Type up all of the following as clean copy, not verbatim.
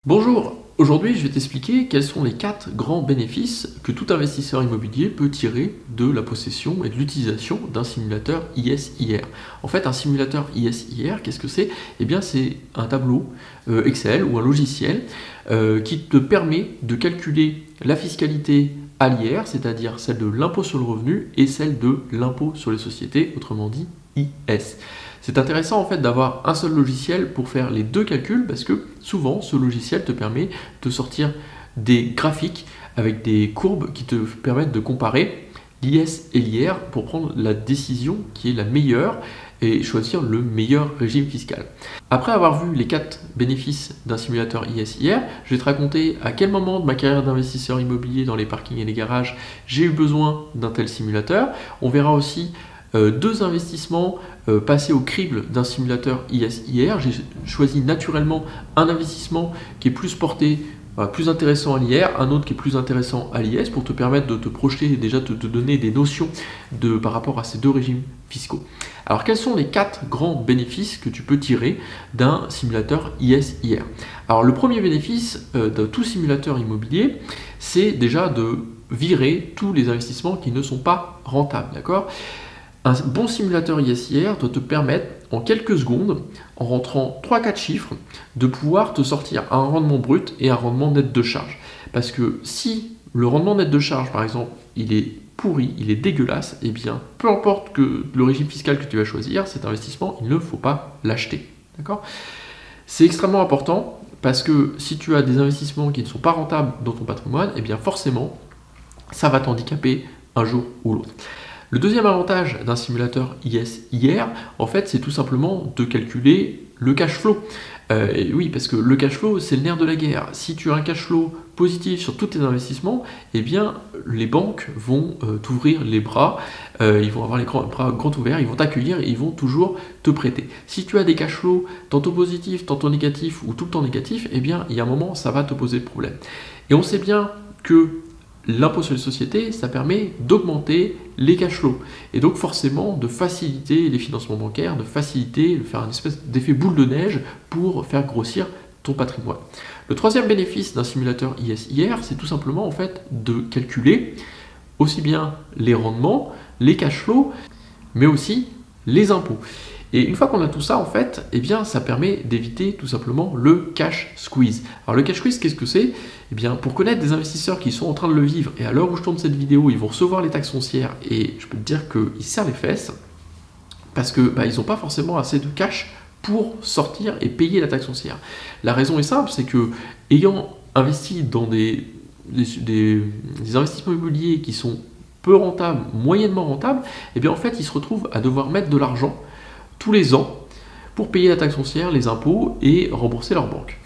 Bonjour, aujourd'hui je vais t'expliquer quels sont les 4 grands bénéfices que tout investisseur immobilier peut tirer de la possession et de l'utilisation d'un simulateur IS/IR. En fait, un simulateur IS/IR, qu'est-ce que c'est? Eh bien, c'est un tableau Excel ou un logiciel qui te permet de calculer la fiscalité à l'IR, c'est-à-dire celle de l'impôt sur le revenu et celle de l'impôt sur les sociétés, autrement dit IS. C'est intéressant en fait d'avoir un seul logiciel pour faire les deux calculs parce que souvent ce logiciel te permet de sortir des graphiques avec des courbes qui te permettent de comparer l'IS et l'IR pour prendre la décision qui est la meilleure et choisir le meilleur régime fiscal. Après avoir vu les 4 bénéfices d'un simulateur IS/IR, je vais te raconter à quel moment de ma carrière d'investisseur immobilier dans les parkings et les garages j'ai eu besoin d'un tel simulateur. On verra aussi 2 investissements passés au crible d'un simulateur IS/IR. J'ai choisi naturellement un investissement qui est plus porté, plus intéressant à l'IR, un autre qui est plus intéressant à l'IS pour te permettre de te projeter et déjà de te donner des notions par rapport à ces deux régimes fiscaux. Alors quels sont les 4 grands bénéfices que tu peux tirer d'un simulateur IS/IR? Alors le premier bénéfice de tout simulateur immobilier, c'est déjà de virer tous les investissements qui ne sont pas rentables, d'accord? Un bon simulateur IS/IR doit te permettre, en quelques secondes, en rentrant 3-4 chiffres, de pouvoir te sortir un rendement brut et un rendement net de charge. Parce que si le rendement net de charge, par exemple, il est pourri, il est dégueulasse, eh bien, peu importe que le régime fiscal que tu vas choisir, cet investissement, il ne faut pas l'acheter. D'accord ? C'est extrêmement important parce que si tu as des investissements qui ne sont pas rentables dans ton patrimoine, eh bien forcément, ça va t'handicaper un jour ou l'autre. Le deuxième avantage d'un simulateur IS/IR, en fait, c'est tout simplement de calculer le cash flow. Et oui, parce que le cash flow, c'est le nerf de la guerre. Si tu as un cash flow positif sur tous tes investissements, eh bien, les banques vont t'ouvrir les bras, ils vont avoir les bras grands ouverts, ils vont t'accueillir et ils vont toujours te prêter. Si tu as des cash flows tantôt positifs, tantôt négatifs ou tout le temps négatifs, eh bien, il y a un moment, ça va te poser problème. Et on sait bien que l'impôt sur les sociétés, ça permet d'augmenter les cash flows et donc forcément de faciliter les financements bancaires, de faciliter, de faire une espèce d'effet boule de neige pour faire grossir ton patrimoine. Le troisième bénéfice d'un simulateur IS/IR, c'est tout simplement en fait de calculer aussi bien les rendements, les cash flows, mais aussi les impôts. Et une fois qu'on a tout ça, en fait, eh bien, ça permet d'éviter tout simplement le cash squeeze. Alors le cash squeeze, qu'est-ce que c'est? Eh bien, pour connaître des investisseurs qui sont en train de le vivre, et à l'heure où je tourne cette vidéo, ils vont recevoir les taxes foncières, et je peux te dire qu'ils serrent les fesses, parce que ils n'ont pas forcément assez de cash pour sortir et payer la taxe foncière. La raison est simple, c'est que ayant investi dans des investissements immobiliers qui sont peu rentables, moyennement rentables, eh bien en fait, ils se retrouvent à devoir mettre de l'argent tous les ans pour payer la taxe foncière, les impôts et rembourser leur banque.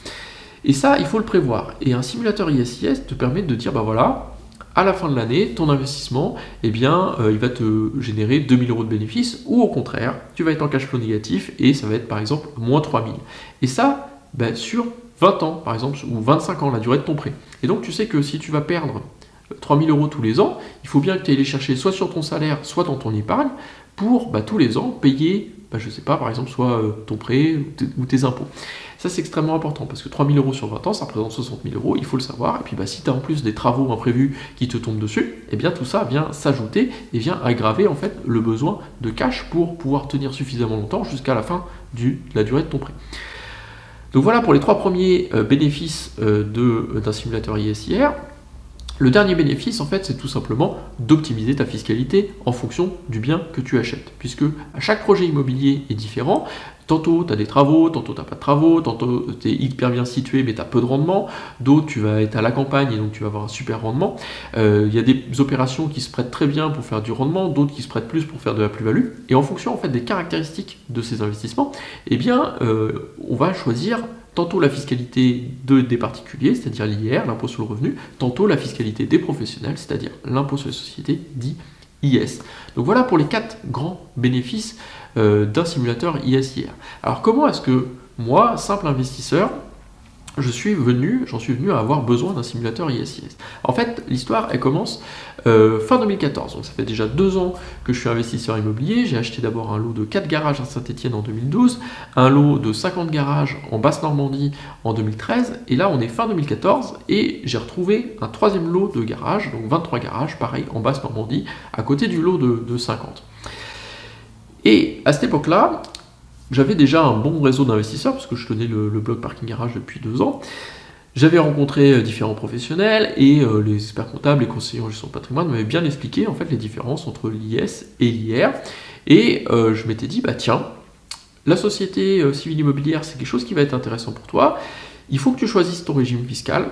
Et ça, il faut le prévoir. Et un simulateur IS/IS te permet de dire, voilà, à la fin de l'année, ton investissement, eh bien, il va te générer 2000 euros de bénéfices, ou au contraire, tu vas être en cash flow négatif et ça va être par exemple moins 3000. Et ça, sur 20 ans par exemple, ou 25 ans, la durée de ton prêt. Et donc tu sais que si tu vas perdre 3000 euros tous les ans, il faut bien que tu ailles les chercher soit sur ton salaire, soit dans ton épargne, pour tous les ans payer, je ne sais pas, par exemple, soit ton prêt ou tes impôts. Ça, c'est extrêmement important parce que 3000 euros sur 20 ans, ça représente 60 000 euros, il faut le savoir. Et puis, si tu as en plus des travaux imprévus qui te tombent dessus, eh bien, tout ça vient s'ajouter et vient aggraver en fait le besoin de cash pour pouvoir tenir suffisamment longtemps jusqu'à la fin de la durée de ton prêt. Donc voilà pour les 3 premiers bénéfices d'un simulateur IS/IR. Le dernier bénéfice, en fait, c'est tout simplement d'optimiser ta fiscalité en fonction du bien que tu achètes. Puisque à chaque projet immobilier est différent. Tantôt, tu as des travaux, tantôt, tu n'as pas de travaux, tantôt, tu es hyper bien situé, mais tu as peu de rendement. D'autres, tu vas être à la campagne et donc tu vas avoir un super rendement. Il y a des opérations qui se prêtent très bien pour faire du rendement, d'autres qui se prêtent plus pour faire de la plus-value. Et en fonction, en fait, des caractéristiques de ces investissements, eh bien, on va choisir tantôt la fiscalité des particuliers, c'est-à-dire l'IR, l'impôt sur le revenu, tantôt la fiscalité des professionnels, c'est-à-dire l'impôt sur les sociétés, dit IS. Donc voilà pour les 4 grands bénéfices d'un simulateur IS/IR. Alors comment est-ce que moi, simple investisseur, j'en suis venu à avoir besoin d'un simulateur IS/IS. En fait, l'histoire, elle commence fin 2014, donc ça fait déjà 2 ans que je suis investisseur immobilier. J'ai acheté d'abord un lot de 4 garages à Saint-Étienne en 2012, un lot de 50 garages en Basse-Normandie en 2013, et là on est fin 2014, et j'ai retrouvé un 3e lot de garages, donc 23 garages, pareil, en Basse-Normandie, à côté du lot de 50. Et à cette époque-là, j'avais déjà un bon réseau d'investisseurs, parce que je tenais le blog Parking Garage depuis 2 ans. J'avais rencontré différents professionnels, et les experts comptables et conseillers en gestion de patrimoine m'avaient bien expliqué en fait les différences entre l'IS et l'IR. Et je m'étais dit, bah tiens, la société civile immobilière, c'est quelque chose qui va être intéressant pour toi. Il faut que tu choisisses ton régime fiscal.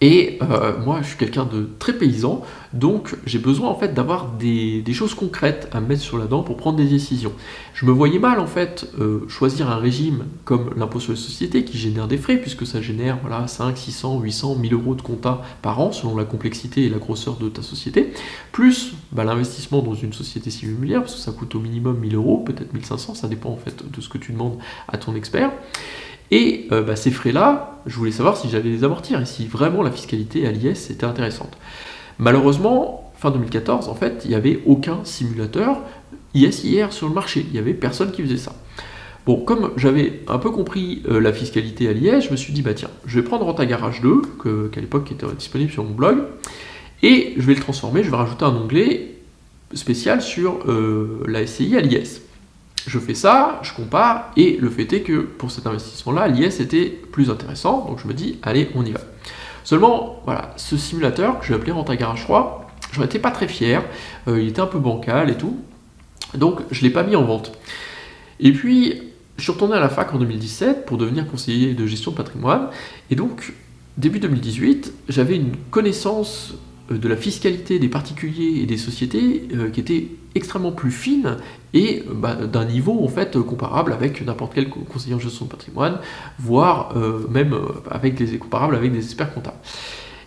Et moi, je suis quelqu'un de très paysan, donc j'ai besoin en fait d'avoir des choses concrètes à mettre sur la dent pour prendre des décisions. Je me voyais mal en fait choisir un régime comme l'impôt sur les sociétés qui génère des frais, puisque ça génère 5, 600, 800, 1000 euros de compta par an selon la complexité et la grosseur de ta société, plus l'investissement dans une société civile immobilière, parce que ça coûte au minimum 1000 euros, peut-être 1500, ça dépend en fait de ce que tu demandes à ton expert. Et ces frais-là, je voulais savoir si j'allais les amortir et si vraiment la fiscalité à l'IS était intéressante. Malheureusement, fin 2014, en fait, il n'y avait aucun simulateur IS/IR sur le marché. Il n'y avait personne qui faisait ça. Bon, comme j'avais un peu compris la fiscalité à l'IS, je me suis dit, bah tiens, je vais prendre Renta Garage 2, qu'à l'époque était disponible sur mon blog, et je vais le transformer, je vais rajouter un onglet spécial sur la SCI à l'IS. Je fais ça, je compare, et le fait est que pour cet investissement-là, l'IS était plus intéressant, donc je me dis, allez, on y va. Seulement, voilà, ce simulateur, que j'ai appelé Renta Garage 3, j'en étais pas très fier, il était un peu bancal et tout, donc je ne l'ai pas mis en vente. Et puis, je suis retourné à la fac en 2017 pour devenir conseiller de gestion de patrimoine, et donc, début 2018, j'avais une connaissance de la fiscalité des particuliers et des sociétés qui était extrêmement plus fine et d'un niveau en fait comparable avec n'importe quel conseiller en gestion de patrimoine, voire même comparable avec des experts comptables.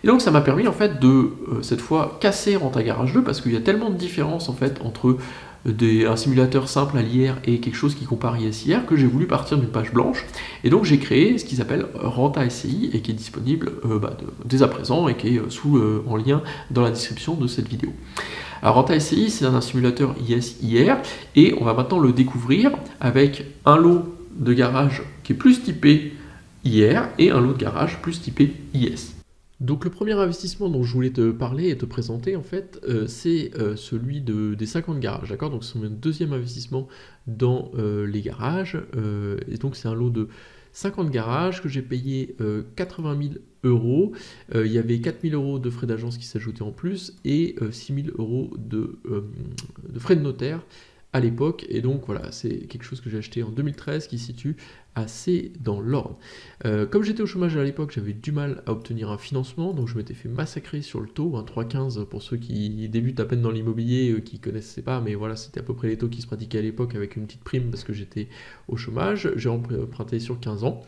Et donc ça m'a permis en fait de cette fois casser Renta Garage 2 parce qu'il y a tellement de différences en fait entre un simulateur simple à l'IR et quelque chose qui compare IS/IR que j'ai voulu partir d'une page blanche, et donc j'ai créé ce qui s'appelle Renta SCI et qui est disponible dès à présent et qui est en lien dans la description de cette vidéo. Alors Renta SCI, c'est un simulateur IS/IR et on va maintenant le découvrir avec un lot de garage qui est plus typé IR et un lot de garage plus typé IS. Donc le premier investissement dont je voulais te parler et te présenter en fait, c'est celui des 50 garages, d'accord? Donc c'est mon deuxième investissement dans les garages, et donc c'est un lot de 50 garages que j'ai payé 80 000 euros. Il y avait 4 000 euros de frais d'agence qui s'ajoutaient en plus et 6 000 euros de frais de notaire à l'époque, et donc voilà, c'est quelque chose que j'ai acheté en 2013 qui se situe assez dans l'ordre. Comme j'étais au chômage à l'époque, j'avais du mal à obtenir un financement, donc je m'étais fait massacrer sur le taux, 3,15 pour ceux qui débutent à peine dans l'immobilier, qui ne connaissaient pas, mais voilà, c'était à peu près les taux qui se pratiquaient à l'époque avec une petite prime parce que j'étais au chômage. J'ai emprunté sur 15 ans.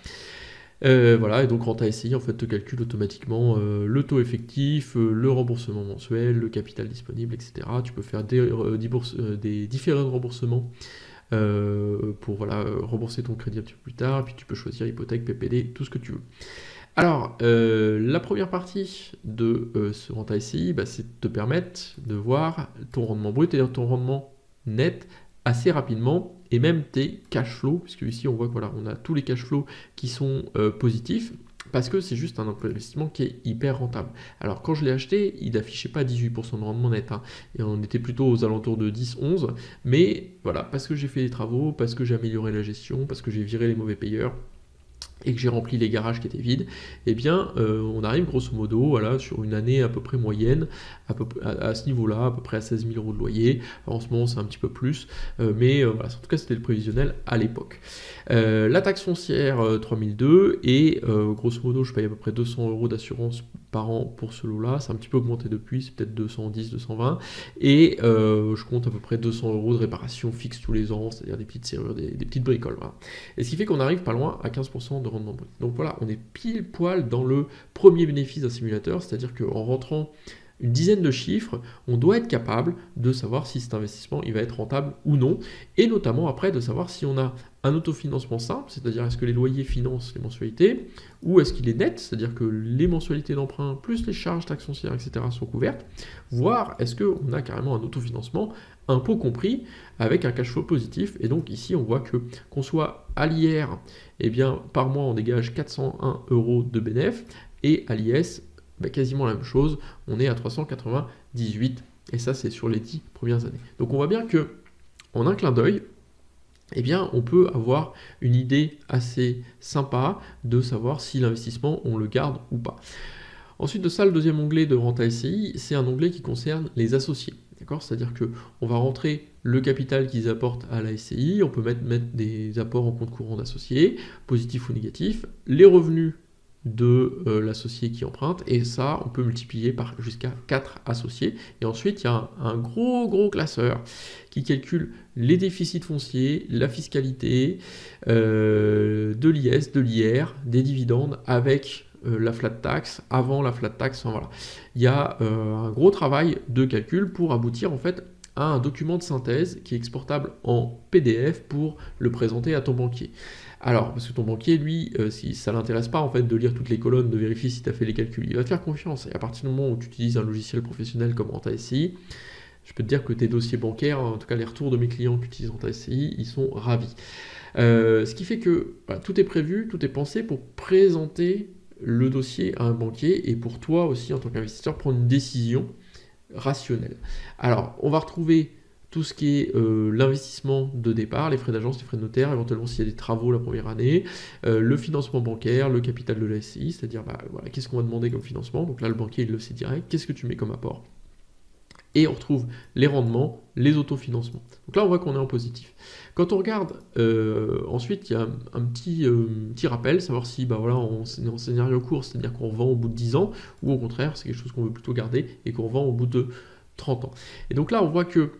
Voilà, et donc Renta SCI en fait te calcule automatiquement le taux effectif, le remboursement mensuel, le capital disponible, etc. Tu peux faire des différés de remboursement pour rembourser ton crédit un petit peu plus tard, et puis tu peux choisir hypothèque, PPD, tout ce que tu veux. Alors, la première partie de ce Renta SCI, c'est de te permettre de voir ton rendement brut et ton rendement net assez rapidement, et même tes cash flows, puisque ici on voit que voilà, on a tous les cash flows qui sont positifs, parce que c'est juste un investissement qui est hyper rentable. Alors quand je l'ai acheté, il n'affichait pas 18% de rendement net, et on était plutôt aux alentours de 10-11, mais voilà, parce que j'ai fait des travaux, parce que j'ai amélioré la gestion, parce que j'ai viré les mauvais payeurs, et que j'ai rempli les garages qui étaient vides, eh bien on arrive grosso modo voilà, sur une année à peu près moyenne, à ce niveau-là, à peu près à 16 000 euros de loyer. En ce moment c'est un petit peu plus, mais voilà, en tout cas c'était le prévisionnel à l'époque. La taxe foncière 3002, et grosso modo je paye à peu près 200 euros d'assurance par an pour ce lot-là, c'est un petit peu augmenté depuis, c'est peut-être 210, 220, et je compte à peu près 200 euros de réparation fixe tous les ans, c'est-à-dire des petites serrures, des petites bricoles. Voilà. Et ce qui fait qu'on arrive pas loin à 15% de rendement brut. Donc voilà, on est pile poil dans le premier bénéfice d'un simulateur, c'est-à-dire qu'en rentrant une dizaine de chiffres, on doit être capable de savoir si cet investissement il va être rentable ou non, et notamment après de savoir si on a un autofinancement simple, c'est-à-dire est-ce que les loyers financent les mensualités, ou est-ce qu'il est net, c'est-à-dire que les mensualités d'emprunt plus les charges, taxes foncières, etc. sont couvertes, voire est-ce qu'on a carrément un autofinancement, impôt compris, avec un cash flow positif. Et donc ici on voit que qu'on soit à l'IR, eh bien par mois on dégage 401 € de bénéfice, et à l'IS, quasiment la même chose, on est à 398, et ça c'est sur les 10 premières années. Donc on voit bien que en un clin d'œil, eh bien, on peut avoir une idée assez sympa de savoir si l'investissement, on le garde ou pas. Ensuite de ça, le deuxième onglet de Renta SCI, c'est un onglet qui concerne les associés. D'accord ? C'est-à-dire qu'on va rentrer le capital qu'ils apportent à la SCI, on peut mettre des apports en compte courant d'associés, positifs ou négatifs, les revenus de l'associé qui emprunte, et ça on peut multiplier par jusqu'à 4 associés. Et ensuite il y a un gros classeur qui calcule les déficits fonciers, la fiscalité, de l'IS, de l'IR, des dividendes avec la flat tax, avant la flat tax, enfin, voilà. Il y a un gros travail de calcul pour aboutir en fait à un document de synthèse qui est exportable en PDF pour le présenter à ton banquier. Alors, parce que ton banquier, lui, si ça ne l'intéresse pas en fait de lire toutes les colonnes, de vérifier si tu as fait les calculs, il va te faire confiance. Et à partir du moment où tu utilises un logiciel professionnel comme Renta SCI, je peux te dire que tes dossiers bancaires, en tout cas les retours de mes clients qui utilisent Renta SCI, ils sont ravis. Ce qui fait que voilà, tout est prévu, tout est pensé pour présenter le dossier à un banquier et pour toi aussi en tant qu'investisseur prendre une décision rationnelle. Alors, on va retrouver tout ce qui est l'investissement de départ, les frais d'agence, les frais de notaire, éventuellement s'il y a des travaux la première année, le financement bancaire, le capital de la SCI, c'est-à-dire voilà, qu'est-ce qu'on va demander comme financement, donc là le banquier il le sait direct, qu'est-ce que tu mets comme apport. Et on retrouve les rendements, les autofinancements. Donc là, on voit qu'on est en positif. Quand on regarde, ensuite, il y a un petit rappel, savoir si voilà, on est en scénario court, c'est-à-dire qu'on revend au bout de 10 ans, ou au contraire, c'est quelque chose qu'on veut plutôt garder et qu'on revend au bout de 30 ans. Et donc là, on voit que,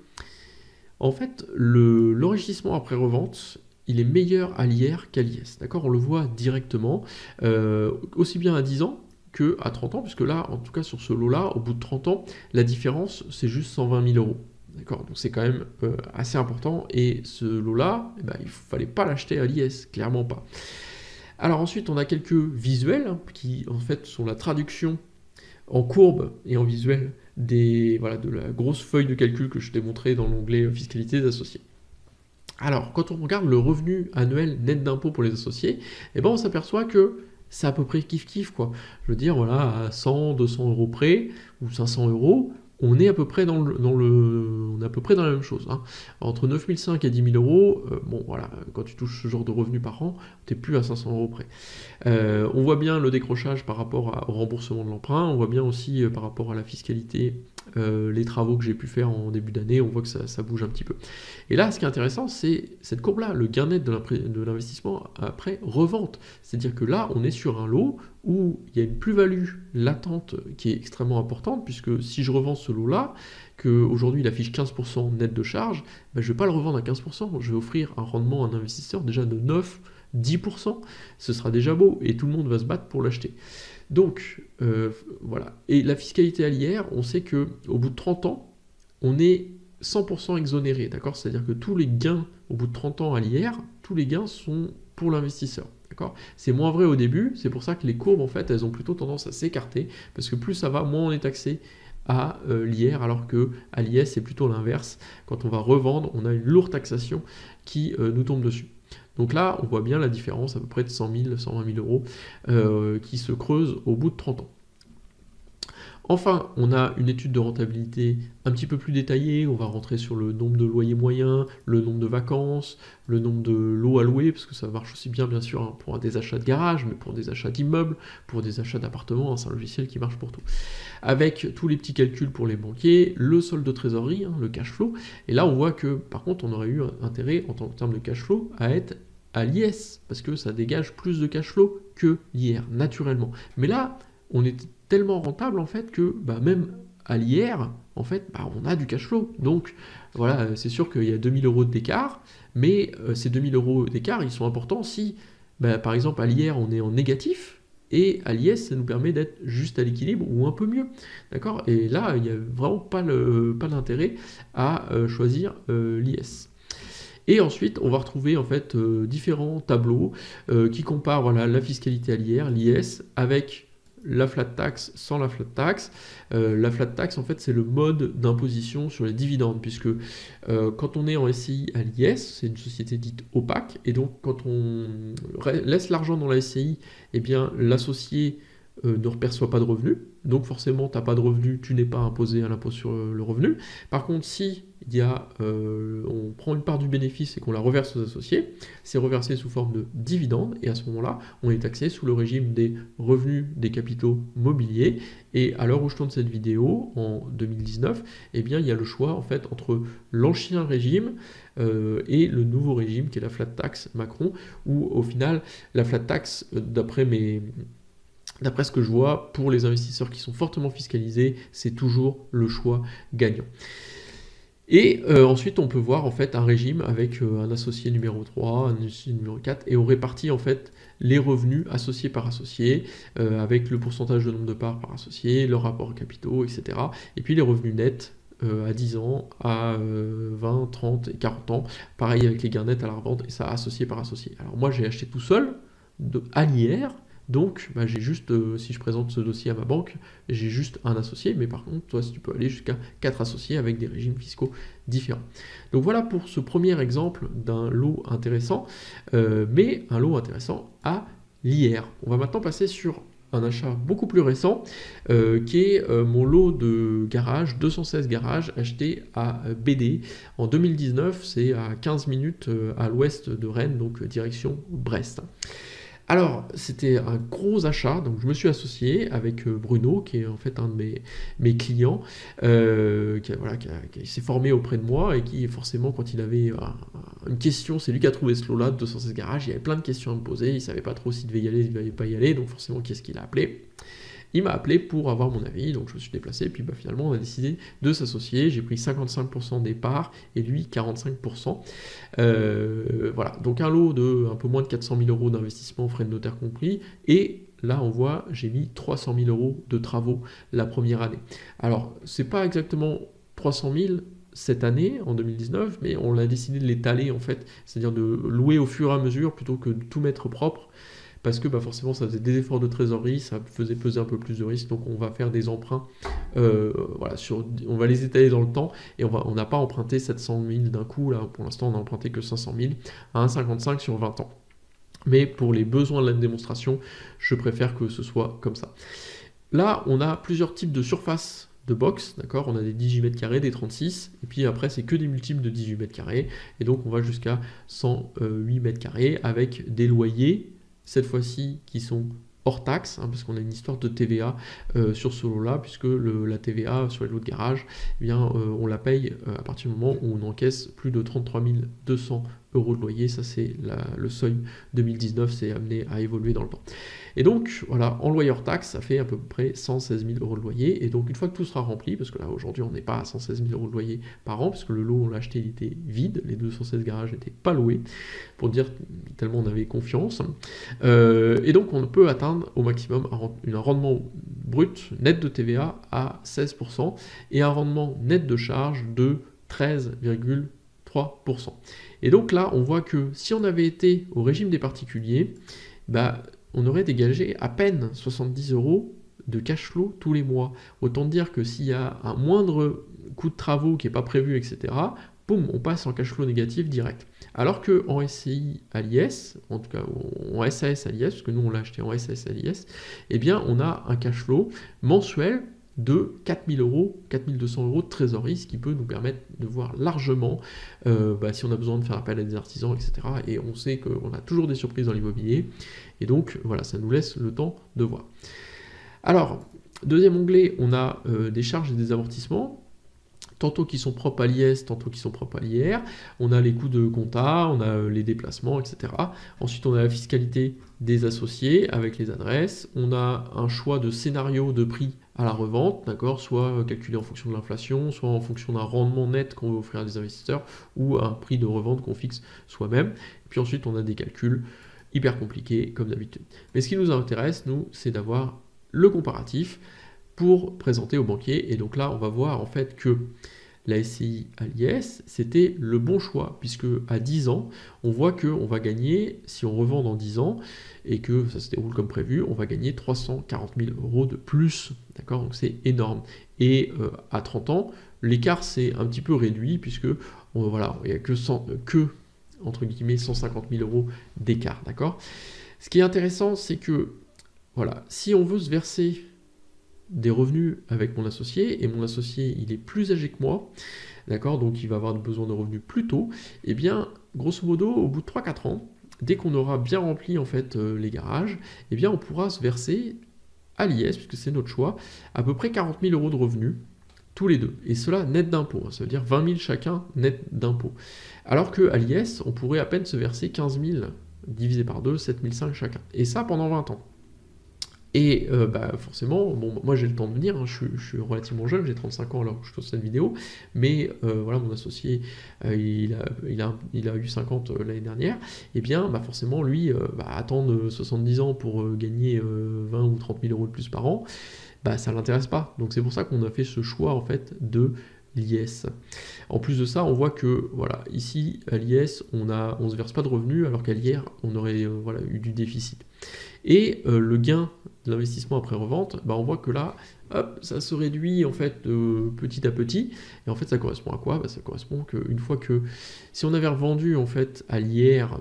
en fait, l'enrichissement après revente, il est meilleur à l'IR qu'à l'IS. D'accord ? On le voit directement, aussi bien à 10 ans, que à 30 ans, puisque là, en tout cas sur ce lot-là, au bout de 30 ans, la différence, c'est juste 120 000 €. D'accord ? Donc c'est quand même assez important, et ce lot-là, il ne fallait pas l'acheter à l'IS, clairement pas. Alors ensuite, on a quelques visuels, qui en fait sont la traduction en courbe et en visuel de la grosse feuille de calcul que je t'ai montré dans l'onglet fiscalité des associés. Alors, quand on regarde le revenu annuel net d'impôt pour les associés, on s'aperçoit que c'est à peu près kiff-kiff, quoi. Je veux dire, voilà, à 100, 200 € près, ou 500 €, on est à peu près on est à peu près dans la même chose. Hein. Entre 9 500 et 10 000 €, voilà, quand tu touches ce genre de revenus par an, tu n'es plus à 500 € près. On voit bien le décrochage par rapport au remboursement de l'emprunt, on voit bien aussi par rapport à la fiscalité, les travaux que j'ai pu faire en début d'année, on voit que ça bouge un petit peu. Et là, ce qui est intéressant, c'est cette courbe-là, le gain net de l'investissement après revente. C'est-à-dire que là, on est sur un lot où il y a une plus-value latente qui est extrêmement importante, puisque si je revends ce lot-là, qu'aujourd'hui il affiche 15% net de charge, je ne vais pas le revendre à 15%, je vais offrir un rendement à un investisseur déjà de 9, 10%, ce sera déjà beau, et tout le monde va se battre pour l'acheter. Donc, voilà. Et la fiscalité à l'IR, on sait qu'au bout de 30 ans, on est 100% exonéré, d'accord ? C'est-à-dire que tous les gains au bout de 30 ans à l'IR, tous les gains sont pour l'investisseur. D'accord ? C'est moins vrai au début, c'est pour ça que les courbes, en fait, elles ont plutôt tendance à s'écarter, parce que plus ça va, moins on est taxé à l'IR, alors que à l'IS, c'est plutôt l'inverse. Quand on va revendre, on a une lourde taxation qui nous tombe dessus. Donc là, on voit bien la différence, à peu près de 100 000, 120 000 € qui se creuse au bout de 30 ans. Enfin, on a une étude de rentabilité un petit peu plus détaillée, on va rentrer sur le nombre de loyers moyens, le nombre de vacances, le nombre de lots à louer, parce que ça marche aussi bien sûr pour des achats de garage, mais pour des achats d'immeubles, pour des achats d'appartements, c'est un logiciel qui marche pour tout. Avec tous les petits calculs pour les banquiers, le solde de trésorerie, le cash flow, et là on voit que par contre on aurait eu intérêt en termes de cash flow à être à l'IS, parce que ça dégage plus de cash flow que l'IR, naturellement. Mais là, on est tellement rentable en fait que même à l'IR, en fait, on a du cash flow. Donc voilà, c'est sûr qu'il y a 2 000 € d'écart, mais ces 2 000 € d'écart, ils sont importants si, par exemple, à l'IR, on est en négatif, et à l'IS, ça nous permet d'être juste à l'équilibre ou un peu mieux. D'accord ? Et là, il n'y a vraiment pas d'intérêt à choisir l'IS. Et ensuite, on va retrouver en fait différents tableaux qui comparent voilà, la fiscalité à l'IS avec la flat tax sans la flat tax. La flat tax, en fait, c'est le mode d'imposition sur les dividendes, puisque quand on est en SCI à l'IS, c'est une société dite opaque, et donc quand on laisse l'argent dans la SCI, eh bien l'associé ne perçoit pas de revenus, donc forcément tu n'as pas de revenus, tu n'es pas imposé à l'impôt sur le revenu. Par contre, si on prend une part du bénéfice et qu'on la reverse aux associés, c'est reversé sous forme de dividendes, et à ce moment-là, on est taxé sous le régime des revenus des capitaux mobiliers. Et à l'heure où je tourne cette vidéo, en 2019, eh bien, il y a le choix en fait entre l'ancien régime et le nouveau régime qui est la flat tax Macron, où au final, la flat tax, d'après ce que je vois, pour les investisseurs qui sont fortement fiscalisés, c'est toujours le choix gagnant. Et ensuite, on peut voir en fait un régime avec un associé numéro 3, un associé numéro 4, et on répartit en fait les revenus associés par associé, avec le pourcentage de nombre de parts par associé, leur rapport aux capitaux, etc. Et puis les revenus nets à 10 ans, à 20, 30 et 40 ans, pareil avec les gains nets à la revente, et ça associé par associé. Alors moi, j'ai acheté tout seul, à l'IR. Donc, j'ai juste, si je présente ce dossier à ma banque, j'ai juste un associé, mais par contre, toi, tu peux aller jusqu'à 4 associés avec des régimes fiscaux différents. Donc voilà pour ce premier exemple d'un lot intéressant, mais un lot intéressant à l'IR. On va maintenant passer sur un achat beaucoup plus récent, qui est mon lot de garages, 216 garages achetés à BD. En 2019, c'est à 15 minutes à l'ouest de Rennes, donc direction Brest. Alors, c'était un gros achat, donc je me suis associé avec Bruno, qui est en fait un de mes clients, qui s'est formé auprès de moi et qui, forcément, quand il avait une question, c'est lui qui a trouvé ce lot-là de 216 garages, il y avait plein de questions à me poser, il ne savait pas trop s'il devait y aller, s'il ne devait pas y aller, donc forcément, qui est-ce qu'il a appelé ? Il m'a appelé pour avoir mon avis, donc je me suis déplacé, puis finalement on a décidé de s'associer, j'ai pris 55% des parts, et lui 45%. Voilà, donc un lot de un peu moins de 400 000 euros d'investissement, frais de notaire compris, et là on voit, j'ai mis 300 000 euros de travaux la première année. Alors, c'est pas exactement 300 000 cette année, en 2019, mais on a décidé de l'étaler en fait, c'est-à-dire de louer au fur et à mesure plutôt que de tout mettre propre, parce que forcément ça faisait des efforts de trésorerie, ça faisait peser un peu plus de risque, donc on va faire des emprunts, on va les étaler dans le temps, et on n'a pas emprunté 700 000 d'un coup, là pour l'instant on n'a emprunté que 500 000 à 1,55 sur 20 ans. Mais pour les besoins de la démonstration, je préfère que ce soit comme ça. Là, on a plusieurs types de surfaces de box, d'accord, on a des 18 mètres carrés, des 36, et puis après c'est que des multiples de 18 mètres carrés, et donc on va jusqu'à 108 mètres carrés avec des loyers, cette fois-ci qui sont hors taxe, parce qu'on a une histoire de TVA sur ce lot-là, puisque la TVA sur les lots de garage, on la paye à partir du moment où on encaisse plus de 33 200 euros de loyer. Ça, c'est le seuil 2019, c'est amené à évoluer dans le temps. Et donc, voilà, en loyer hors taxe, ça fait à peu près 116 000 euros de loyer. Et donc, une fois que tout sera rempli, parce que là, aujourd'hui, on n'est pas à 116 000 euros de loyer par an, parce que le lot, on l'a acheté, il était vide, les 216 garages n'étaient pas loués, pour dire tellement on avait confiance. Et donc, on peut atteindre au maximum un rendement brut net de TVA à 16% et un rendement net de charge de 13,3%. Et donc là, on voit que si on avait été au régime des particuliers, on aurait dégagé à peine 70 euros de cash flow tous les mois. Autant dire que s'il y a un moindre coût de travaux qui n'est pas prévu, etc., boum, on passe en cash flow négatif direct. Alors qu'en SCI à l'IS, en tout cas en SAS à l'IS, parce que nous on l'a acheté en SAS à l'IS, on a un cash flow mensuel de 4 000 euros, 4 200 euros de trésorerie, ce qui peut nous permettre de voir largement si on a besoin de faire appel à des artisans, etc. Et on sait qu'on a toujours des surprises dans l'immobilier, et donc voilà, ça nous laisse le temps de voir. Alors, deuxième onglet, on a des charges et des amortissements, tantôt qui sont propres à l'IS, tantôt qui sont propres à l'IR. On a les coûts de compta, on a les déplacements, etc. Ensuite, on a la fiscalité des associés avec les adresses. On a un choix de scénario de prix à la revente, d'accord, soit calculé en fonction de l'inflation, soit en fonction d'un rendement net qu'on veut offrir à des investisseurs, ou un prix de revente qu'on fixe soi-même. Et puis ensuite, on a des calculs hyper compliqués, comme d'habitude. Mais ce qui nous intéresse, nous, c'est d'avoir le comparatif pour présenter au banquier. Et donc là, on va voir en fait que la SCI à l'IS, c'était le bon choix, puisque à 10 ans, on voit qu'on va gagner, si on revend dans 10 ans, et que ça se déroule comme prévu, on va gagner 340 000 euros de plus, d'accord? Donc c'est énorme. Et à 30 ans, l'écart s'est un petit peu réduit, puisque voilà, il n'y a que entre guillemets 150 000 euros d'écart, d'accord? Ce qui est intéressant, c'est que voilà, si on veut se verser des revenus avec mon associé, et mon associé il est plus âgé que moi, d'accord, donc il va avoir besoin de revenus plus tôt, et bien grosso modo au bout de 3-4 ans, dès qu'on aura bien rempli en fait les garages, et bien on pourra se verser à l'IS, puisque c'est notre choix, à peu près 40 000 euros de revenus tous les deux, et cela net d'impôts, ça veut dire 20 000 chacun net d'impôts, alors qu'à l'IS on pourrait à peine se verser 15 000 divisé par 2, 7 500 chacun, et ça pendant 20 ans. Et forcément, bon, moi j'ai le temps de venir, hein, je suis relativement jeune, j'ai 35 ans alors que je tourne cette vidéo, mais voilà, mon associé, il a eu 50 l'année dernière, et bien forcément, lui, attendre 70 ans pour gagner 20 ou 30 000 euros de plus par an, ça ne l'intéresse pas. Donc c'est pour ça qu'on a fait ce choix en fait de l'IS. En plus de ça, on voit que voilà, ici à l'IS, on se verse pas de revenus, alors qu'à l'IR, on aurait eu du déficit. Et le gain de l'investissement après revente, on voit que là, hop, ça se réduit en fait petit à petit. Et en fait, ça correspond à quoi? Ça correspond qu'une fois que, si on avait revendu en fait à l'IR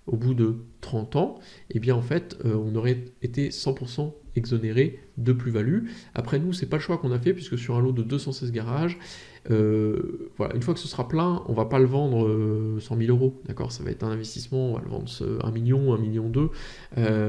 au bout de 30 ans, et bien en fait, on aurait été 100% exonéré de plus-value. Après nous, c'est pas le choix qu'on a fait, puisque sur un lot de 216 garages, voilà, une fois que ce sera plein, on va pas le vendre 100 000 euros, d'accord? Ça va être un investissement, on va le vendre 1 million, 1,2 million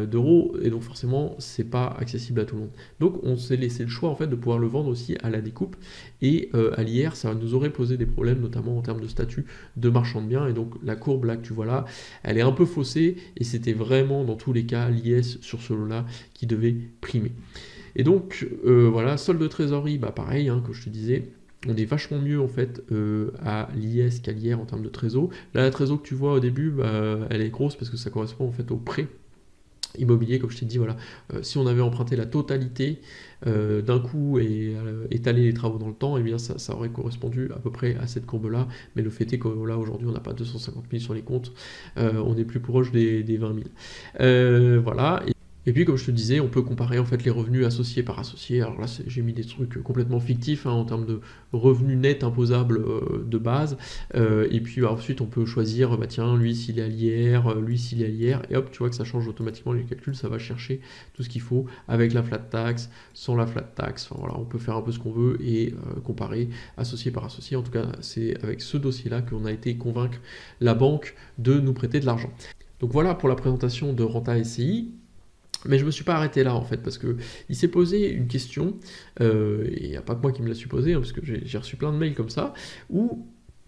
d'euros, et donc forcément, c'est pas accessible à tout le monde. Donc on s'est laissé le choix en fait de pouvoir le vendre aussi à la découpe, et à l'IR, ça nous aurait posé des problèmes, notamment en termes de statut de marchand de biens, et donc la courbe là que tu vois là, elle est un peu faussée, et c'était vraiment dans tous les cas l'IS sur ce lot-là qui devait primer. Et donc voilà, solde de trésorerie, pareil, hein, comme je te disais, on est vachement mieux en fait à l'IS qu'à l'IR en termes de trésor. Là, la trésor que tu vois au début, elle est grosse parce que ça correspond en fait au prêt immobilier, comme je t'ai dit, voilà. Si on avait emprunté la totalité d'un coup et étalé les travaux dans le temps, et bien ça aurait correspondu à peu près à cette courbe-là. Mais le fait est que là aujourd'hui on n'a pas 250 000 sur les comptes, on est plus proche des 20 000. Voilà. Et puis, comme je te disais, on peut comparer en fait les revenus associés par associé. Alors là, j'ai mis des trucs complètement fictifs en termes de revenus nets imposables de base. Et puis ensuite, on peut choisir, tiens, lui s'il est à l'IR, lui s'il est à l'IR, et hop, tu vois que ça change automatiquement les calculs. Ça va chercher tout ce qu'il faut avec la flat tax, sans la flat tax. Enfin voilà, on peut faire un peu ce qu'on veut et comparer associé par associé. En tout cas, c'est avec ce dossier-là qu'on a été convaincre la banque de nous prêter de l'argent. Donc voilà pour la présentation de Renta SCI. Mais je ne me suis pas arrêté là en fait, parce que il s'est posé une question, et il n'y a pas que moi qui me l'a su poser, parce que j'ai reçu plein de mails comme ça, où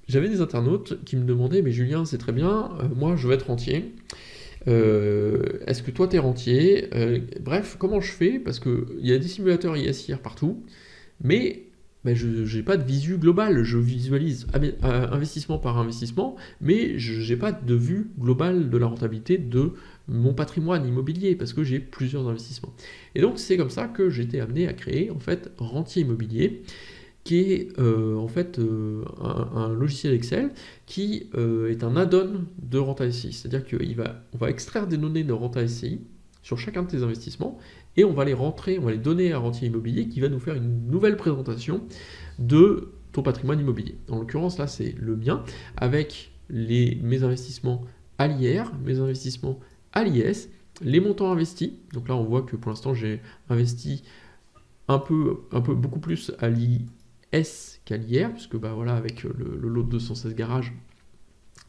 j'avais des internautes qui me demandaient, mais Julien, c'est très bien, moi je veux être rentier, est-ce que toi t'es rentier, bref, comment je fais, parce qu'il y a des simulateurs ISIR partout, mais je n'ai pas de visu globale, je visualise investissement par investissement, mais je n'ai pas de vue globale de la rentabilité de mon patrimoine immobilier, parce que j'ai plusieurs investissements. Et donc c'est comme ça que j'ai été amené à créer en fait Rentier Immobilier, qui est en fait un logiciel Excel qui est un add-on de Renta SCI. C'est-à-dire qu'on va extraire des données de Renta SCI sur chacun de tes investissements, et on va les donner à Rentier Immobilier qui va nous faire une nouvelle présentation de ton patrimoine immobilier. En l'occurrence, là, c'est le mien, avec mes investissements à l'IR, mes investissements à l'IS, les montants investis. Donc là, on voit que pour l'instant, j'ai investi un peu beaucoup plus à l'IS qu'à l'IR, puisque voilà, avec le lot de 216 garages,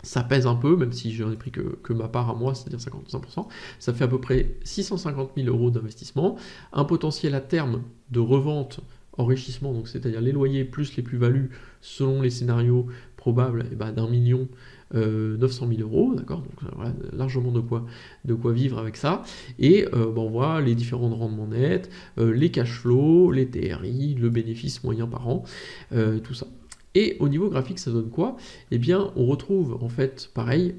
ça pèse un peu, même si j'en ai pris que ma part à moi, c'est-à-dire 55%. Ça fait à peu près 650 000 euros d'investissement, un potentiel à terme de revente, enrichissement, donc c'est-à-dire les loyers plus les plus-values selon les scénarios probables, d'1 million 900 000 euros, d'accord, donc voilà, largement de quoi vivre avec ça, et on voit les différents rendements nets, les cash flows, les TRI, le bénéfice moyen par an, tout ça. Et au niveau graphique, ça donne quoi? Eh bien, on retrouve en fait pareil,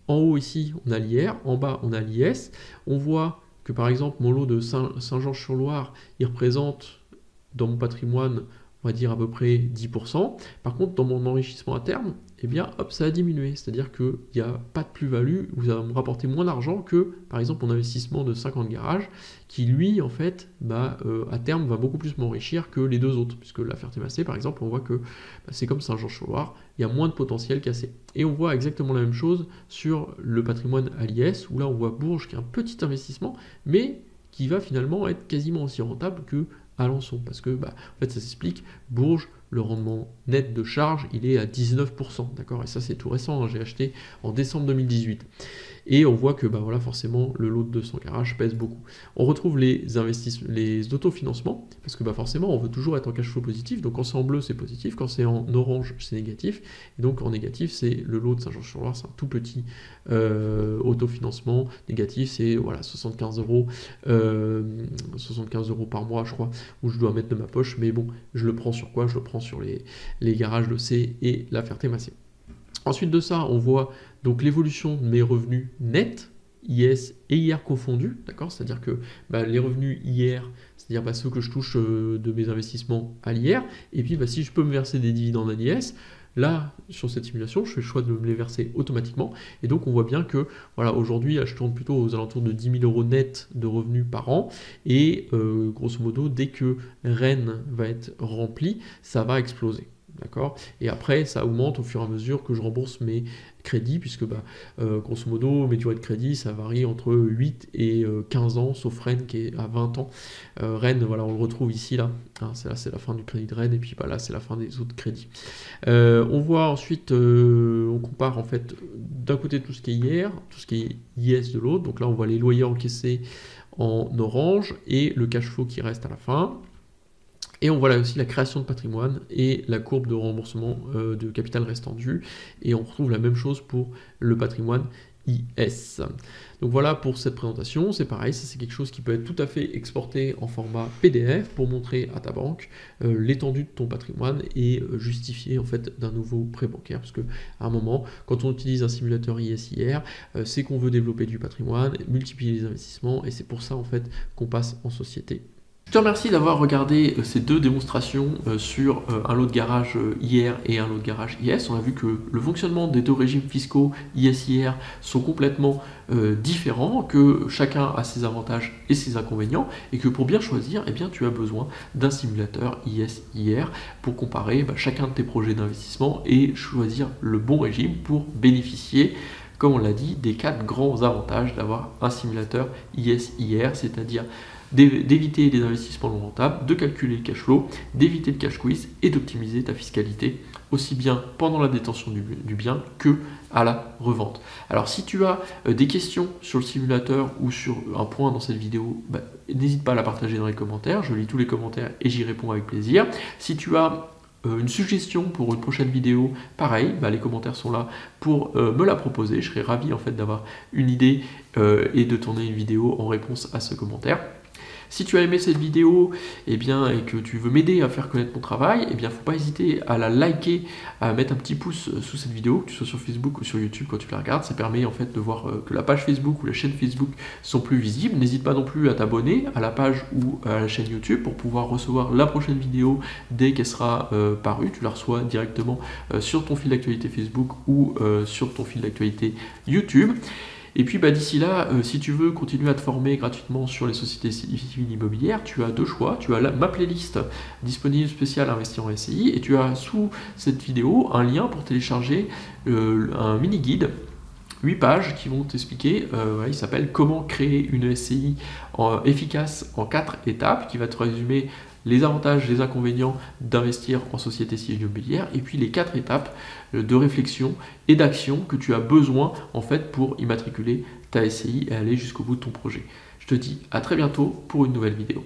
en haut ici, on a l'IR, en bas, on a l'IS. On voit que par exemple, mon lot de Saint-Georges-sur-Loire, il représente dans mon patrimoine on va dire à peu près 10%. Par contre, dans mon enrichissement à terme, eh bien, hop, ça a diminué. C'est-à-dire qu'il n'y a pas de plus-value, vous allez me rapporter moins d'argent que, par exemple, mon investissement de 50 garages, qui lui, en fait, à terme, va beaucoup plus m'enrichir que les deux autres. Puisque la Ferté-Macé, par exemple, on voit que c'est comme Saint-Georges-sur-Loire, il y a moins de potentiel cassé. Et on voit exactement la même chose sur le patrimoine à l'IS, où là, on voit Bourges qui est un petit investissement, mais qui va finalement être quasiment aussi rentable que Alençon, parce que en fait ça s'explique, Bourges, le rendement net de charge, il est à 19%, d'accord, et ça c'est tout récent, hein, j'ai acheté en décembre 2018. Et on voit que voilà, forcément le lot de 200 garages pèse beaucoup. On retrouve les autofinancements, parce que forcément on veut toujours être en cash flow positif, donc quand c'est en bleu c'est positif, quand c'est en orange c'est négatif, et donc en négatif c'est le lot de Saint-Georges-sur-Loire, c'est un tout petit autofinancement. Négatif c'est voilà, 75 euros par mois je crois, où je dois mettre de ma poche, mais bon, je le prends sur quoi? Je le prends sur les garages de C et la Ferté-Macé. Ensuite de ça, on voit donc l'évolution de mes revenus nets, IS et IR confondus, d'accord? C'est-à-dire que les revenus IR, c'est-à-dire ceux que je touche de mes investissements à l'IR, et puis si je peux me verser des dividendes à l'IS, là, sur cette simulation, je fais le choix de me les verser automatiquement, et donc on voit bien que voilà, aujourd'hui, je tourne plutôt aux alentours de 10 000 euros net de revenus par an, et grosso modo, dès que Rennes va être rempli, ça va exploser. D'accord. Et après, ça augmente au fur et à mesure que je rembourse mes crédits, puisque grosso modo, mes durées de crédit, ça varie entre 8 et 15 ans, sauf Rennes qui est à 20 ans. Rennes, voilà, on le retrouve ici, là. Hein, c'est la fin du crédit de Rennes, et puis là, c'est la fin des autres crédits. On voit ensuite, on compare en fait d'un côté tout ce qui est IR, tout ce qui est IS de l'autre. Donc là, on voit les loyers encaissés en orange et le cash flow qui reste à la fin. Et on voit là aussi la création de patrimoine et la courbe de remboursement de capital restant dû. Et on retrouve la même chose pour le patrimoine IS. Donc voilà pour cette présentation, c'est pareil, ça c'est quelque chose qui peut être tout à fait exporté en format PDF pour montrer à ta banque l'étendue de ton patrimoine et justifier en fait d'un nouveau prêt bancaire, parce que à un moment, quand on utilise un simulateur IS/IR, c'est qu'on veut développer du patrimoine, multiplier les investissements, et c'est pour ça en fait qu'on passe en société. Je te remercie d'avoir regardé ces deux démonstrations sur un lot de garage IR et un lot de garage IS. On a vu que le fonctionnement des deux régimes fiscaux IS/IR sont complètement différents, que chacun a ses avantages et ses inconvénients, et que pour bien choisir, eh bien, tu as besoin d'un simulateur IS/IR pour comparer chacun de tes projets d'investissement et choisir le bon régime pour bénéficier, comme on l'a dit, des 4 grands avantages d'avoir un simulateur IS/IR, c'est-à-dire d'éviter les investissements non rentables, de calculer le cash flow, d'éviter le cash quiz et d'optimiser ta fiscalité, aussi bien pendant la détention du bien que à la revente. Alors si tu as des questions sur le simulateur ou sur un point dans cette vidéo, n'hésite pas à la partager dans les commentaires, je lis tous les commentaires et j'y réponds avec plaisir. Si tu as une suggestion pour une prochaine vidéo, pareil, les commentaires sont là pour me la proposer, je serai ravi en fait d'avoir une idée et de tourner une vidéo en réponse à ce commentaire. Si tu as aimé cette vidéo et que tu veux m'aider à faire connaître mon travail, faut pas hésiter à la liker, à mettre un petit pouce sous cette vidéo, que tu sois sur Facebook ou sur YouTube quand tu la regardes. Ça permet en fait de voir que la page Facebook ou la chaîne Facebook sont plus visibles. N'hésite pas non plus à t'abonner à la page ou à la chaîne YouTube pour pouvoir recevoir la prochaine vidéo dès qu'elle sera parue. Tu la reçois directement sur ton fil d'actualité Facebook ou sur ton fil d'actualité YouTube. Et puis d'ici là, si tu veux continuer à te former gratuitement sur les sociétés civiles immobilières, tu as deux choix. Tu as ma playlist disponible spéciale Investir en SCI, et tu as sous cette vidéo un lien pour télécharger un mini-guide, 8 pages qui vont t'expliquer, il s'appelle Comment créer une SCI efficace en 4 étapes, qui va te résumer les avantages, les inconvénients d'investir en société civile immobilière, et puis les 4 étapes de réflexion et d'action que tu as besoin en fait pour immatriculer ta SCI et aller jusqu'au bout de ton projet. Je te dis à très bientôt pour une nouvelle vidéo.